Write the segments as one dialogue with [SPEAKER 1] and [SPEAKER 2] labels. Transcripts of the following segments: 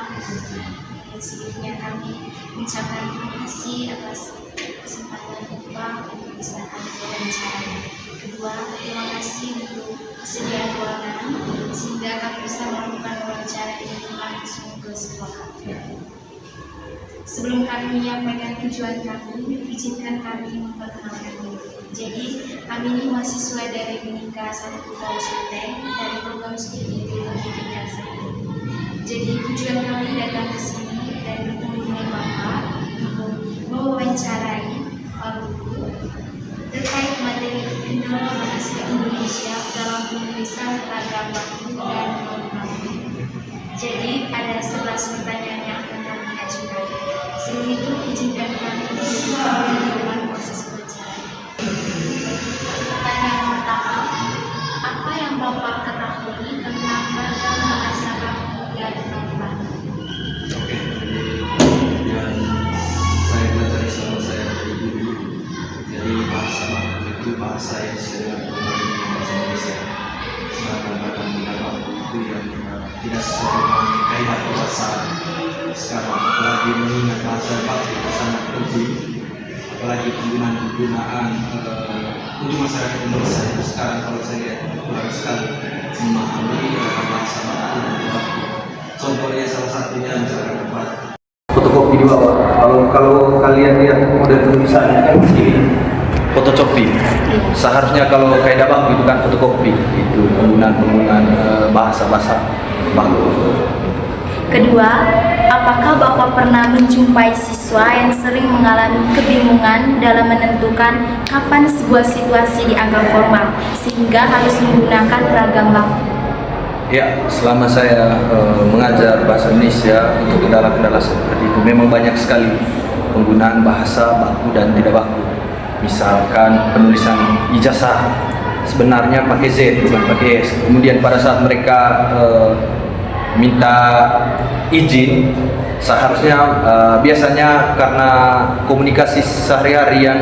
[SPEAKER 1] semua. Sebelumnya kami mengucapkan terima kasih atas kesempatan Bapak untuk bisa kami wawancara. Kedua, terima kasih untuk kesediaan ruangan sehingga kami bisa melakukan wawancara ini langsung ke sekolah. Sebelum kami menyampaikan tujuan kami, izinkan kami memperkenalkan diri. Jadi, kami ini mahasiswa dari Unika 1 Pulau Sulteng dari program studi Teologi tingkat 1. Jadi, tujuan kami datang ke sini dan bertemu dengan Bapak untuk mewawancarai Pak Guru terkait materi kendala bahasa Indonesia dalam penulisan ragam baku dan non-baku. Jadi, ada 11 pertanyaan yang akan kami ajukan. Sebelum itu, izinkan kami untuk menjalankan proses wawancara. Pertanyaan pertama, apa yang Bapak ketahui tentang ragam bahasa baku dan non-baku?
[SPEAKER 2] Oke, yang saya pelajari selama saya dari dulu. Jadi bahasa baku itu bahasa yang sesuai dengan bahasa Indonesia. Sedangkan ragam tidak baku itu yang tidak sesuai dengan kaidah bahasa. Sekarang apalagi mengingat bahasa baku itu sangat penting, apalagi penggunaan untuk masyarakat Indonesia itu sekarang kalau saya lihat kurang sekali memahami bahasa baku dan baku. Contohnya salah satunya misalkan fotokopi di bawah. Kalau kalian lihat model tulisannya kan begini, fotokopi. Seharusnya kalau kaidah baku itu kan fotokopi, itu penggunaan bahasa baku.
[SPEAKER 3] Kedua, apakah Bapak pernah menjumpai siswa yang sering mengalami kebingungan dalam menentukan kapan sebuah situasi dianggap formal sehingga harus menggunakan ragam baku?
[SPEAKER 2] Ya, selama saya mengajar bahasa Indonesia untuk kendala-kendala seperti itu memang banyak sekali penggunaan bahasa baku dan tidak baku. Misalkan penulisan ijazah sebenarnya pakai Z bukan pakai S. Kemudian pada saat mereka minta izin, seharusnya biasanya karena komunikasi sehari-hari yang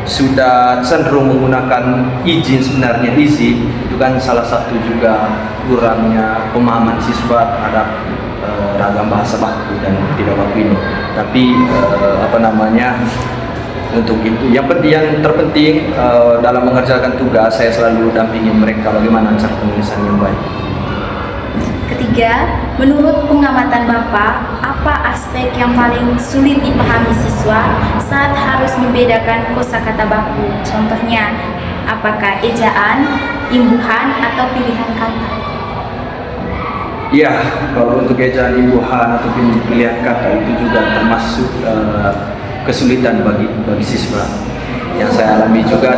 [SPEAKER 2] sudah cenderung menggunakan izin, sebenarnya izin itu kan salah satu juga kurangnya pemahaman siswa terhadap ragam bahasa baku dan tidak baku ini. Tapi untuk itu yang terpenting dalam mengerjakan tugas saya selalu dampingi mereka bagaimana cara penulisan yang baik.
[SPEAKER 3] Ketiga, menurut pengamatan Bapak, apa aspek yang paling sulit dipahami siswa saat harus membedakan kosakata baku? Contohnya, apakah ejaan, imbuhan, atau pilihan kata?
[SPEAKER 2] Iya, kalau untuk ejaan, imbuhan, atau pilihan kata itu juga termasuk kesulitan bagi siswa. Yang saya alami juga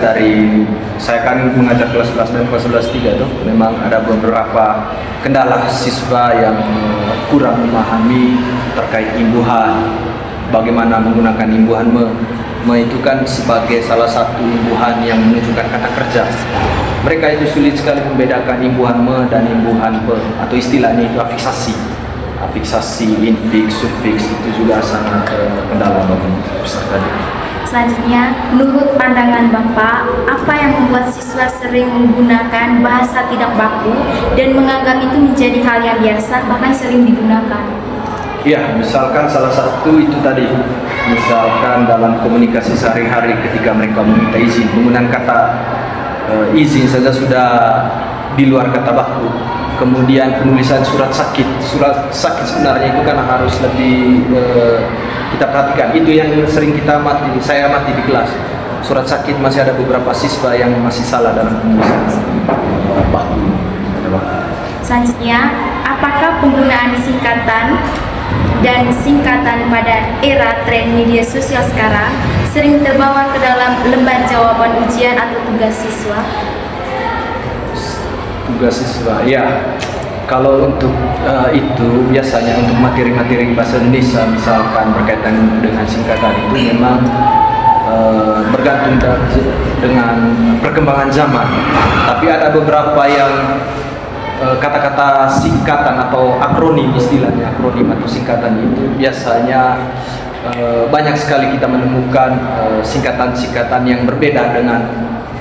[SPEAKER 2] saya kan mengajar kelas 11 dan kelas 11 3 tuh memang ada beberapa kendala siswa yang kurang memahami terkait imbuhan, bagaimana menggunakan imbuhan itu kan sebagai salah satu imbuhan yang menunjukkan kata kerja. Mereka itu sulit sekali membedakan imbuhan dan imbuhan atau istilahnya itu afiksasi, infiks, sufiks itu juga sangat kendala bagi peserta didik.
[SPEAKER 3] Selanjutnya, menurut pandangan Bapak, apa yang membuat siswa sering menggunakan bahasa tidak baku dan menganggap itu menjadi hal yang biasa, bahkan sering digunakan?
[SPEAKER 2] Ya, misalkan salah satu itu tadi, misalkan dalam komunikasi sehari-hari ketika mereka meminta izin, penggunaan kata izin saja sudah di luar kata baku. Kemudian penulisan surat sakit sebenarnya itu kan harus lebih kita perhatikan. Itu yang sering saya amati di kelas. Surat sakit masih ada beberapa siswa yang masih salah dalam penulisan baku.
[SPEAKER 3] Selanjutnya, apakah penggunaan singkatan dan singkatan pada era tren media sosial sekarang sering terbawa ke dalam lembar jawaban ujian atau tugas siswa?
[SPEAKER 2] Tugas siswa, ya. Kalau untuk itu biasanya untuk materi-materi bahasa Indonesia misalkan berkaitan dengan singkatan itu memang bergantung dengan perkembangan zaman. Tapi ada beberapa yang kata-kata singkatan atau akronim, istilahnya akronim atau singkatan itu biasanya banyak sekali kita menemukan singkatan-singkatan yang berbeda dengan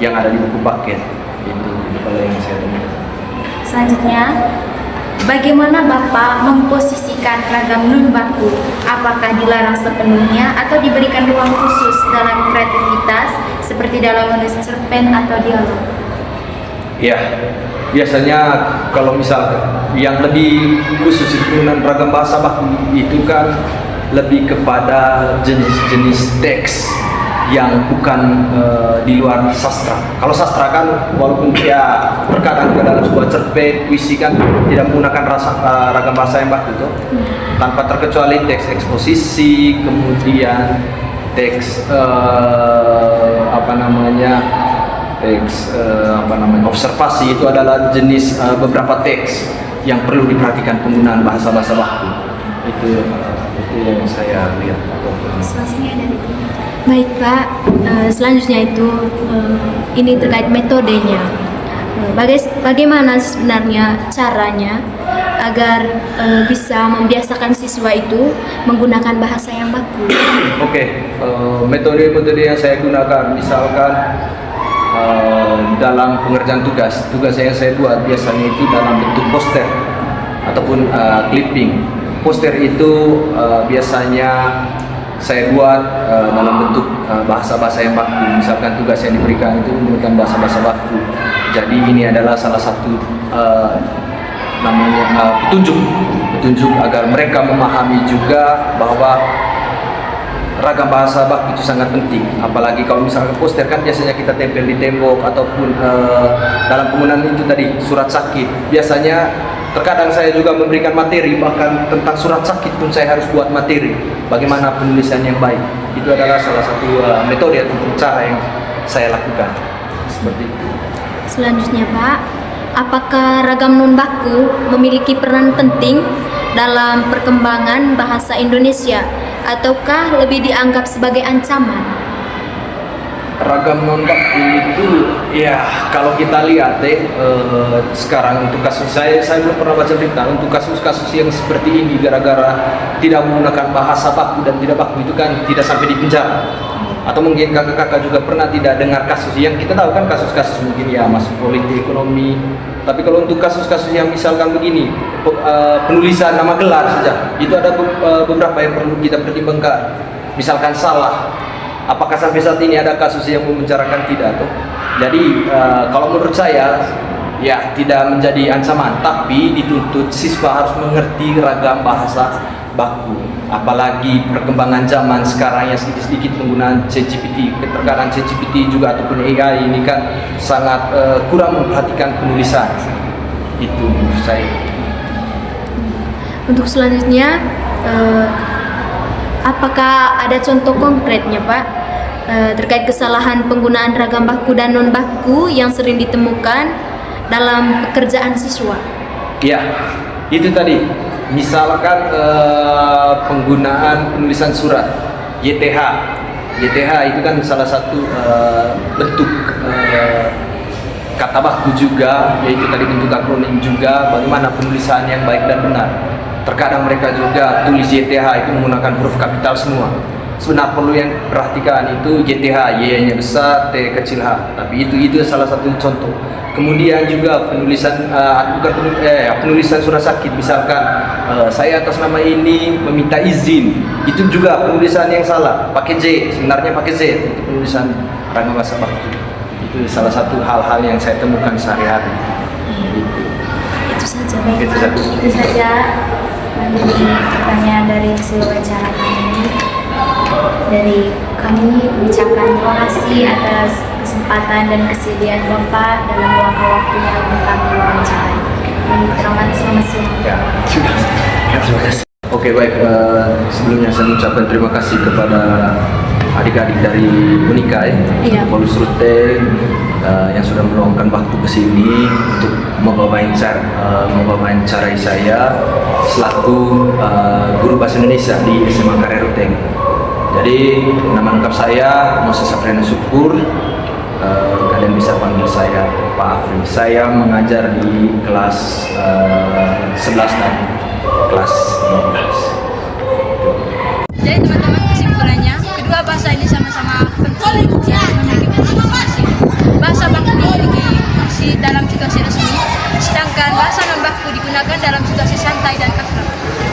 [SPEAKER 2] yang ada di buku paket. Itu kalau yang saya temukan.
[SPEAKER 3] Selanjutnya, Bagaimana Bapak memposisikan ragam nun baku? Apakah dilarang sepenuhnya atau diberikan ruang khusus dalam kreativitas seperti dalam menulis cerpen atau dialog?
[SPEAKER 2] Ya, biasanya kalau misalkan yang lebih khusus itu penggunaan ragam bahasa baku itu kan lebih kepada jenis-jenis teks yang bukan di luar sastra. Kalau sastra kan walaupun ya terkadang juga dalam sebuah cerpen puisi kan tidak menggunakan ragam bahasa yang baku itu, tanpa terkecuali teks eksposisi, kemudian teks observasi, itu adalah jenis beberapa teks yang perlu diperhatikan penggunaan bahasa-bahasa baku. Itu yang saya lihat.
[SPEAKER 1] Selanjutnya dari
[SPEAKER 4] Baik Pak, selanjutnya itu ini terkait metodenya. Bagaimana sebenarnya caranya agar bisa membiasakan siswa itu menggunakan bahasa yang baku?
[SPEAKER 2] Oke, metode-metode yang saya gunakan misalkan dalam pengerjaan tugas yang saya buat biasanya itu dalam bentuk poster ataupun clipping. Poster itu biasanya saya buat dalam bentuk bahasa-bahasa yang baku. Misalkan tugas yang diberikan itu menggunakan bahasa-bahasa baku. Jadi ini adalah salah satu petunjuk agar mereka memahami juga bahwa ragam bahasa baku itu sangat penting. Apalagi kalau misalkan poster kan biasanya kita tempel di tembok ataupun dalam penggunaan itu tadi surat sakit. Biasanya terkadang saya juga memberikan materi, bahkan tentang surat sakit pun saya harus buat materi. Bagaimana penulisan yang baik. Itu adalah salah satu metode atau cara yang saya lakukan. Seperti itu.
[SPEAKER 4] Selanjutnya Pak, apakah ragam nun baku memiliki peran penting dalam perkembangan bahasa Indonesia ataukah lebih dianggap sebagai ancaman?
[SPEAKER 2] Ragam non baku itu ya kalau kita lihat sekarang untuk kasus saya belum pernah baca berita untuk kasus-kasus yang seperti ini gara-gara tidak menggunakan bahasa baku dan tidak baku itu kan tidak sampai di penjara. Atau mungkin kakak-kakak juga pernah tidak dengar kasus yang kita tahu kan kasus-kasus mungkin ya masuk politik ekonomi. Tapi kalau untuk kasus-kasus yang misalkan begini penulisan nama gelar saja itu ada beberapa yang perlu kita pertimbangkan. Misalkan salah. Apakah sampai saat ini ada kasus yang membicarakan tidak tuh? Jadi kalau menurut saya ya tidak menjadi ancaman, tapi dituntut siswa harus mengerti ragam bahasa baku. Apalagi perkembangan zaman sekarang yang sedikit-sedikit penggunaan ChatGPT, terkadang ChatGPT juga ataupun AI ini kan sangat kurang memperhatikan penulisan. Itu menurut saya.
[SPEAKER 4] Untuk selanjutnya, apakah ada contoh konkretnya Pak terkait kesalahan penggunaan ragam baku dan non baku yang sering ditemukan dalam pekerjaan siswa?
[SPEAKER 2] Ya, itu tadi. Misalkan penggunaan penulisan surat YTH. YTH itu kan salah satu bentuk kata baku juga, yaitu tadi bentuk akronim juga. Bagaimana penulisan yang baik dan benar. Terkadang mereka juga tulis YTH itu menggunakan huruf kapital semua. Sebenarnya perlu yang perhatikan itu YTH, Y-nya besar, T kecil H. Tapi itu salah satu contoh. Kemudian juga penulisan penulisan surat sakit. Misalkan saya atas nama ini meminta izin. Itu juga penulisan yang salah. Pakai J, sebenarnya pakai Z. Itu penulisan ragam bahasa baku. Itu salah satu hal-hal yang saya temukan sehari-hari.
[SPEAKER 4] Itu saja.
[SPEAKER 2] Itu saja.
[SPEAKER 3] Itu saja pertanyaan dari hasil wawancara kami. Dari kami mengucapkan terima kasih atas kesempatan dan kesediaan Bapak dalam luangkan waktunya untuk kami wawancara. Selamat siang.
[SPEAKER 2] Ya, sudah. Terima kasih. Oke, baik. Sebelumnya saya mengucapkan terima kasih kepada adik-adik dari Unika Polus Rute yang sudah meluangkan waktu ke sini untuk mewawancarai saya selaku guru bahasa Indonesia di SMA Karya Ruteng. Jadi nama lengkap saya Moses Afriana Syukur. Kalian bisa panggil saya Pak Afri. Saya mengajar di kelas 11 dan kelas 12.
[SPEAKER 4] Jadi teman-teman, kesimpulannya kedua bahasa ini sama-sama penting ya, memiliki fungsi masing-masing. Bahasa baku memiliki fungsi dalam situasi resmi, sedangkan bahasa non baku
[SPEAKER 5] baku digunakan dalam situasi santai dan akrab.